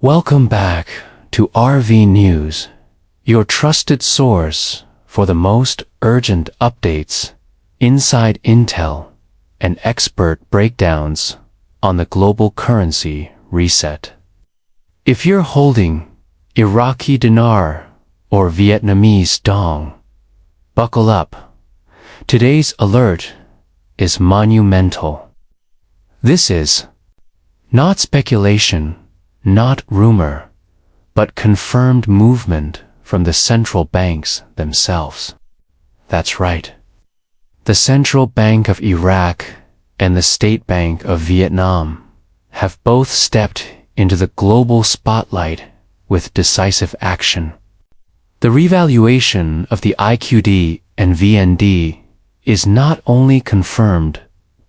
Welcome back to RV News, your trusted source for the most urgent updates, inside intel, and expert breakdowns on the global currency reset. If you're holding Iraqi Dinar or Vietnamese Dong, buckle up. Today's alert is monumental. This is not speculation, not rumor, but confirmed movement from the central banks themselves. That's right. The Central Bank of Iraq and the State Bank of Vietnam have both stepped into the global spotlight with decisive action. The revaluation of the IQD and VND is not only confirmed,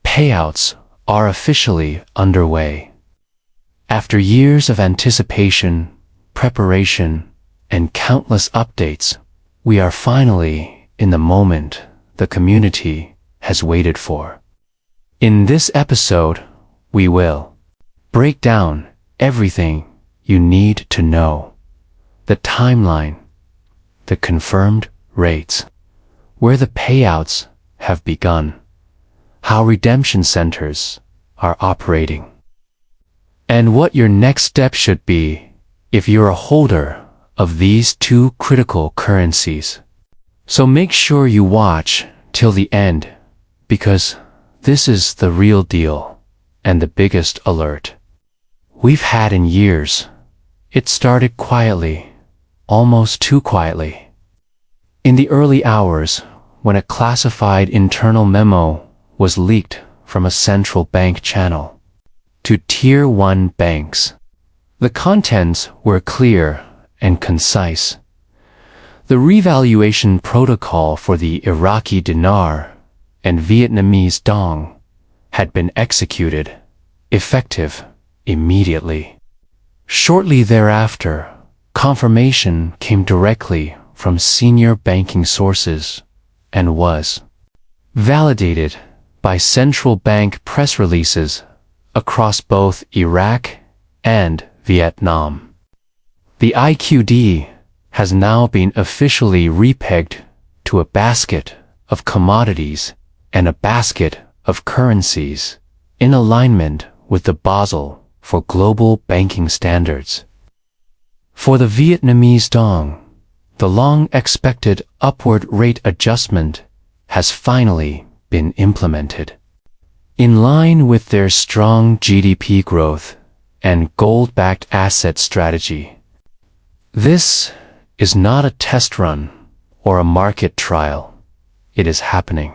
payouts are officially underway. After years of anticipation, preparation, and countless updates, we are finally in the moment the community has waited for. In this episode, we will break down everything you need to know: the timeline, the confirmed rates, where the payouts have begun, how redemption centers are operating, and what your next step should be if you're a holder of these two critical currencies. So make sure you watch till the end, because this is the real deal and the biggest alert we've had in years. It started quietly, almost too quietly. In the early hours, when a classified internal memo was leaked from a central bank channel to Tier 1 banks. The contents were clear and concise. The revaluation protocol for the Iraqi Dinar and Vietnamese Dong had been executed, effective immediately. Shortly thereafter, confirmation came directly from senior banking sources and was validated by central bank press releases across both Iraq and Vietnam. The IQD has now been officially repegged to a basket of commodities and a basket of currencies in alignment with the Basel for global banking standards. For the Vietnamese Dong, the long-expected upward rate adjustment has finally been implemented. In line with their strong GDP growth and gold-backed asset strategy. This is not a test run or a market trial. It is happening.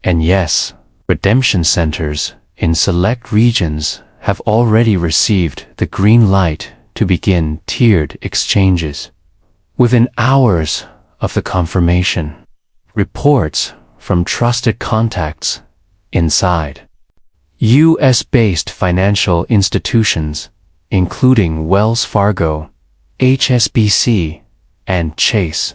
And yes, redemption centers in select regions have already received the green light to begin tiered exchanges. Within hours of the confirmation, reports from trusted contacts inside U.S.-based financial institutions, including Wells Fargo, HSBC, and Chase,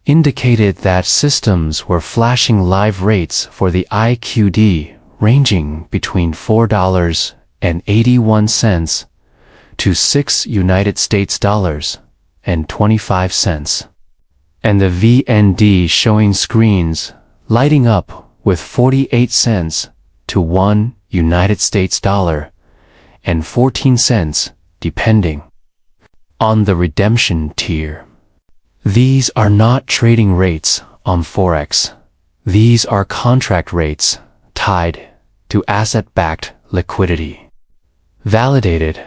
indicated that systems were flashing live rates for the IQD ranging between $4.81 to $6.25, and the VND showing screens lighting up with 48 cents to $1 and 14 cents, depending on the redemption tier. These are not trading rates on Forex. These are contract rates tied to asset-backed liquidity, validated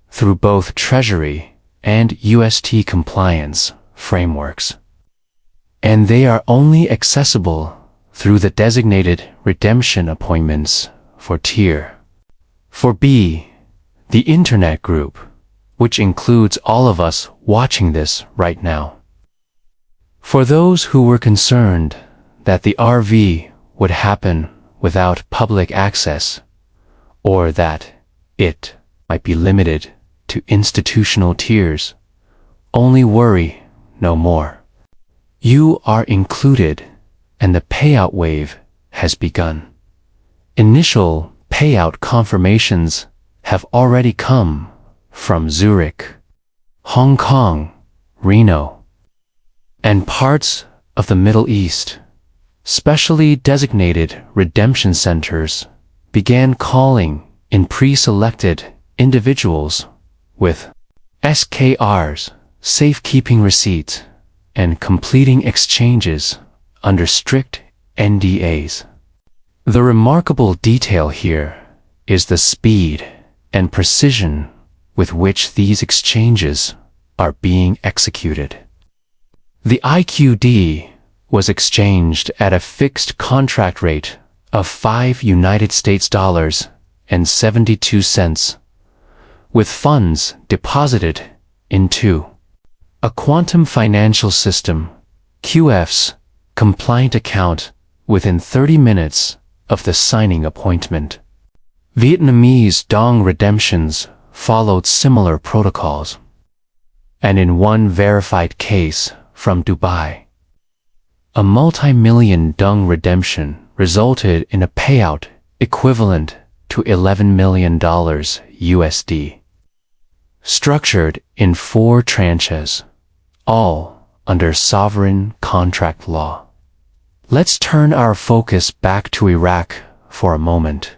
through both Treasury and UST compliance frameworks. And they are only accessible through the designated redemption appointments for Tier 4B, the Internet group, which includes all of us watching this right now. For those who were concerned that the RV would happen without public access, or that it might be limited to institutional tiers, only worry no more. You are included, and the payout wave has begun. Initial payout confirmations have already come from Zurich, Hong Kong, Reno, and parts of the Middle East, specially designated redemption centers began calling in pre-selected individuals with SKRs, safekeeping receipts, and completing exchanges under strict NDAs. The remarkable detail here is the speed and precision with which these exchanges are being executed. The IQD was exchanged at a fixed contract rate of $5.72, with funds deposited into a quantum financial system QF's compliant account within 30 minutes of the signing appointment. Vietnamese Dong redemptions followed similar protocols, and in one verified case from Dubai, a multi-million Dong redemption resulted in a payout equivalent to $11 million USD, structured in 4 tranches, all under sovereign contract law. Let's turn our focus back to Iraq for a moment.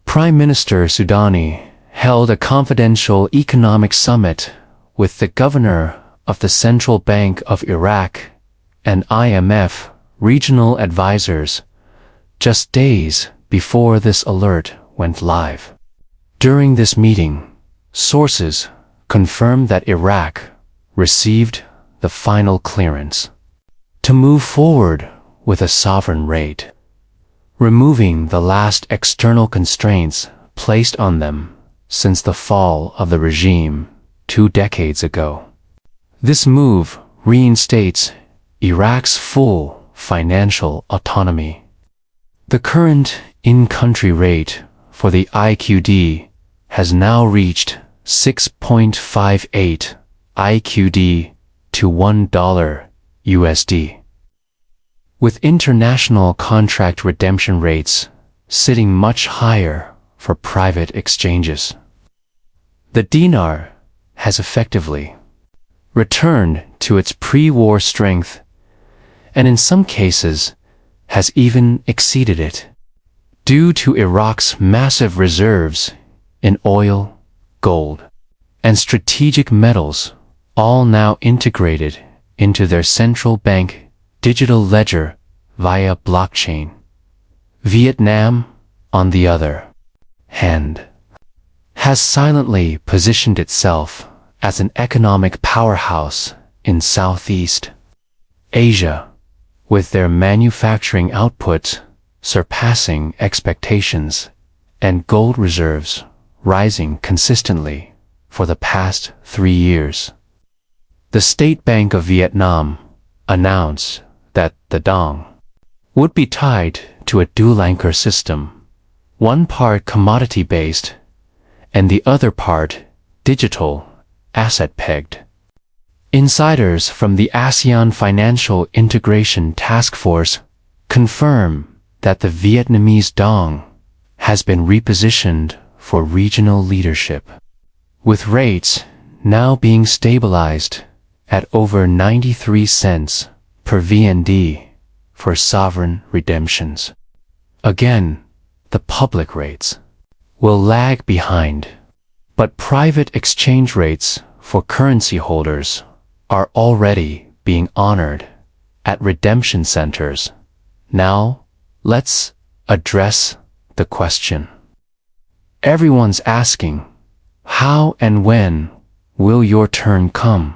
Prime Minister Soudani held a confidential economic summit with the governor of the Central Bank of Iraq and IMF regional advisors just days before this alert went live. During this meeting, sources confirmed that Iraq received the final clearance to move forward with a sovereign rate, removing the last external constraints placed on them since the fall of the regime 2 decades ago. This move reinstates Iraq's full financial autonomy. The current in-country rate for the IQD has now reached 6.58 IQD to $1 USD, with international contract redemption rates sitting much higher for private exchanges. The dinar has effectively returned to its pre-war strength, and in some cases has even exceeded it, due to Iraq's massive reserves in oil, gold, and strategic metals, all now integrated into their central bank digital ledger via blockchain. Vietnam, on the other hand, has silently positioned itself as an economic powerhouse in Southeast Asia, with their manufacturing output surpassing expectations and gold reserves rising consistently for the past 3 years. The State Bank of Vietnam announced that the Dong would be tied to a dual-anchor system, one part commodity-based and the other part digital, asset-pegged. Insiders from the ASEAN Financial Integration Task Force confirm that the Vietnamese Dong has been repositioned for regional leadership, with rates now being stabilized at over 93 cents per VND for sovereign redemptions. Again, the public rates will lag behind, but private exchange rates for currency holders are already being honored at redemption centers. Now, let's address the question everyone's asking: how and when will your turn come?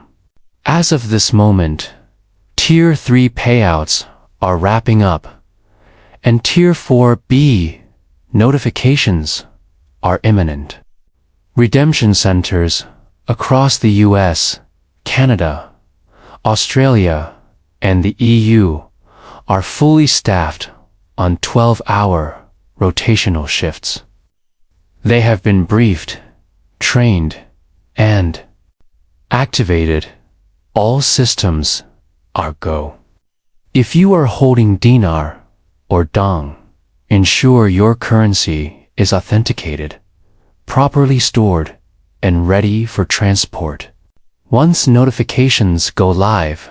As of this moment, Tier 3 payouts are wrapping up, and Tier 4B notifications are imminent. Redemption centers across the US, Canada, Australia, and the EU are fully staffed on 12-hour rotational shifts. They have been briefed, trained, and activated. All systems are go. If you are holding dinar or dong, ensure your currency is authenticated, properly stored, and ready for transport. Once notifications go live,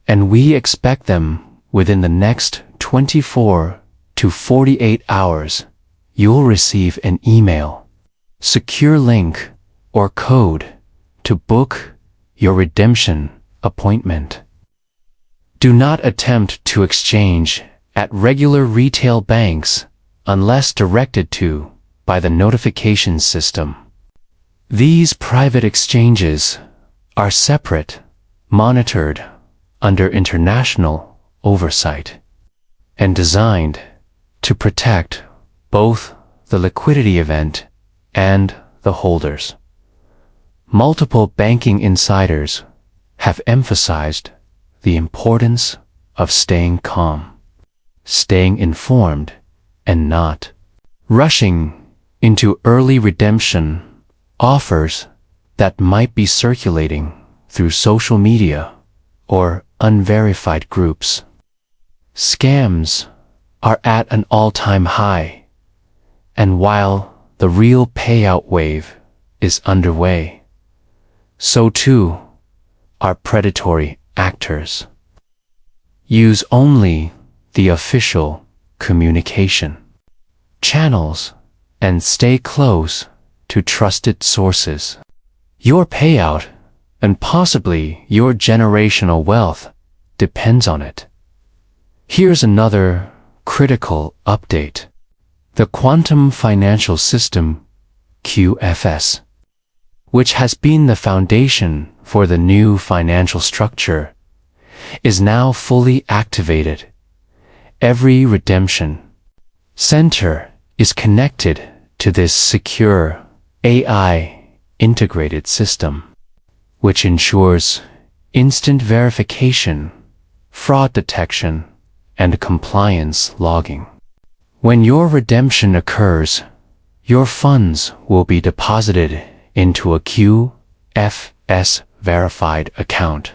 and we expect them within the next 24 to 48 hours, you'll receive an email, secure link, or code to book your redemption appointment. Do not attempt to exchange at regular retail banks unless directed to by the notification system. These private exchanges are separate, monitored under international oversight, and designed to protect both the liquidity event and the holders. Multiple banking insiders have emphasized the importance of staying calm, staying informed, and not rushing into early redemption offers that might be circulating through social media or unverified groups. Scams are at an all-time high, and while the real payout wave is underway, so too are predatory actors. Use only the official communication channels and stay close to trusted sources. Your payout and possibly your generational wealth depends on it. Here's another critical update. The Quantum Financial System, QFS, which has been the foundation for the new financial structure, is now fully activated. Every redemption center is connected to this secure AI integrated system, which ensures instant verification, fraud detection, and compliance logging. When your redemption occurs, your funds will be deposited into a QFS verified account,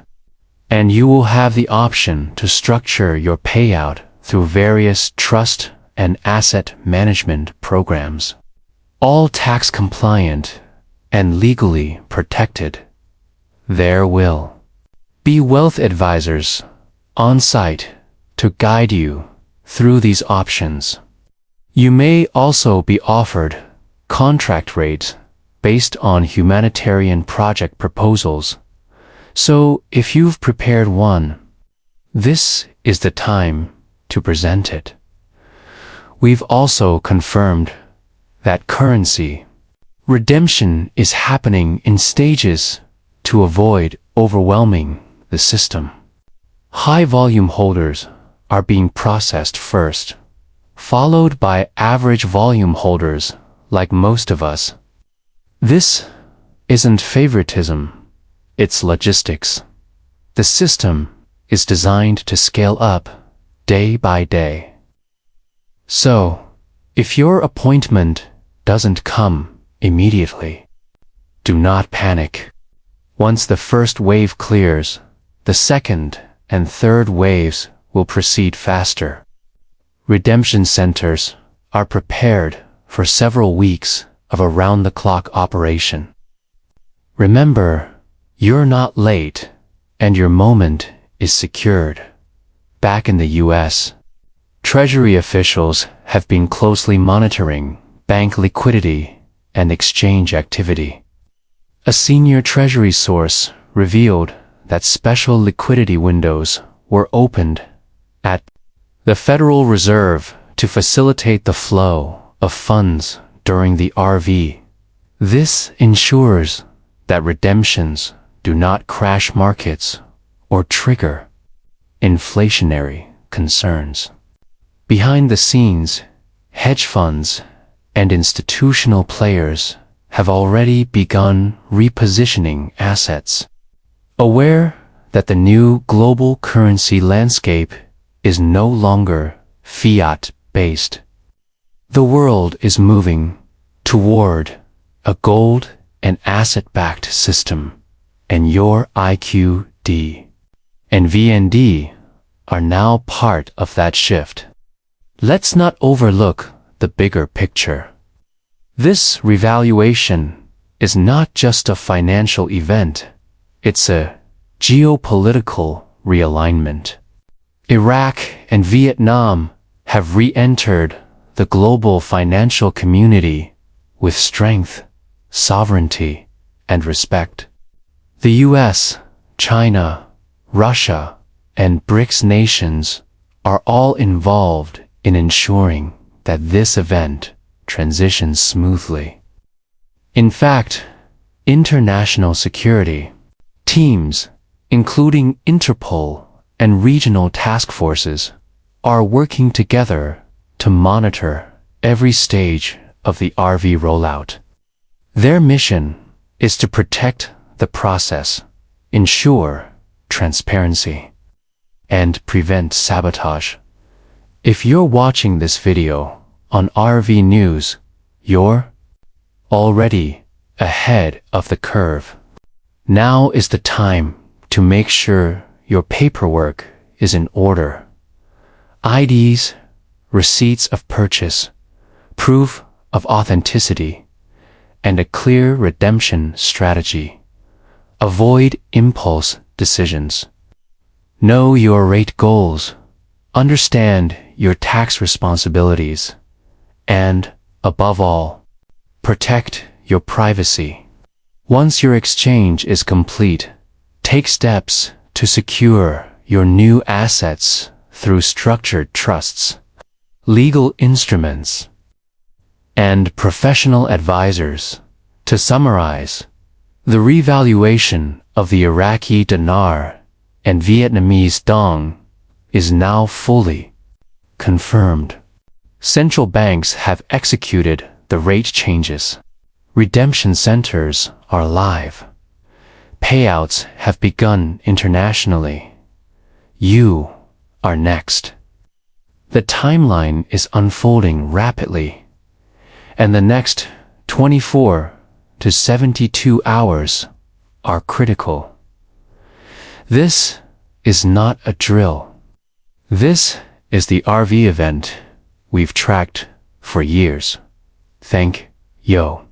and you will have the option to structure your payout through various trust and asset management programs, all tax compliant and legally protected. There will be wealth advisors on site to guide you through these options. You may also be offered contract rates based on humanitarian project proposals. So if you've prepared one, this is the time to present it. We've also confirmed that currency redemption is happening in stages to avoid overwhelming the system. High volume holders are being processed first, followed by average volume holders like most of us. This isn't favoritism, it's logistics. The system is designed to scale up day by day. So, if your appointment doesn't come immediately, do not panic. Once the first wave clears, the second and third waves will proceed faster. Redemption centers are prepared for several weeks of around-the-clock operation. Remember, you're not late, and your moment is secured. Back in the US, Treasury officials have been closely monitoring bank liquidity and exchange activity. A senior Treasury source revealed that special liquidity windows were opened at the Federal Reserve to facilitate the flow of funds during the RV. This ensures that redemptions do not crash markets or trigger inflationary concerns. Behind the scenes, hedge funds and institutional players have already begun repositioning assets, aware that the new global currency landscape is no longer fiat-based. The world is moving toward a gold and asset-backed system, and your IQD and VND are now part of that shift. Let's not overlook the bigger picture. This revaluation is not just a financial event, it's a geopolitical realignment. Iraq and Vietnam have re-entered the global financial community with strength, sovereignty, and respect. The US, China, Russia, and BRICS nations are all involved in ensuring that this event transitions smoothly. In fact, international security teams, including Interpol and regional task forces, are working together to monitor every stage of the RV rollout. Their mission is to protect the process, ensure transparency, and prevent sabotage. If you're watching this video on RV News, you're already ahead of the curve. Now is the time to make sure your paperwork is in order. IDs, receipts of purchase, proof of authenticity, and a clear redemption strategy. Avoid impulse decisions. Know your rate goals, understand your tax responsibilities, and, above all, protect your privacy. Once your exchange is complete, take steps to secure your new assets through structured trusts, legal instruments, and professional advisors. To summarize, the revaluation of the Iraqi Dinar and Vietnamese Dong is now fully confirmed. Central banks have executed the rate changes. Redemption centers are live. Payouts have begun internationally. You are next. The timeline is unfolding rapidly, and the next 24 to 72 hours are critical. This is not a drill. This is the RV event we've tracked for years. Thank you.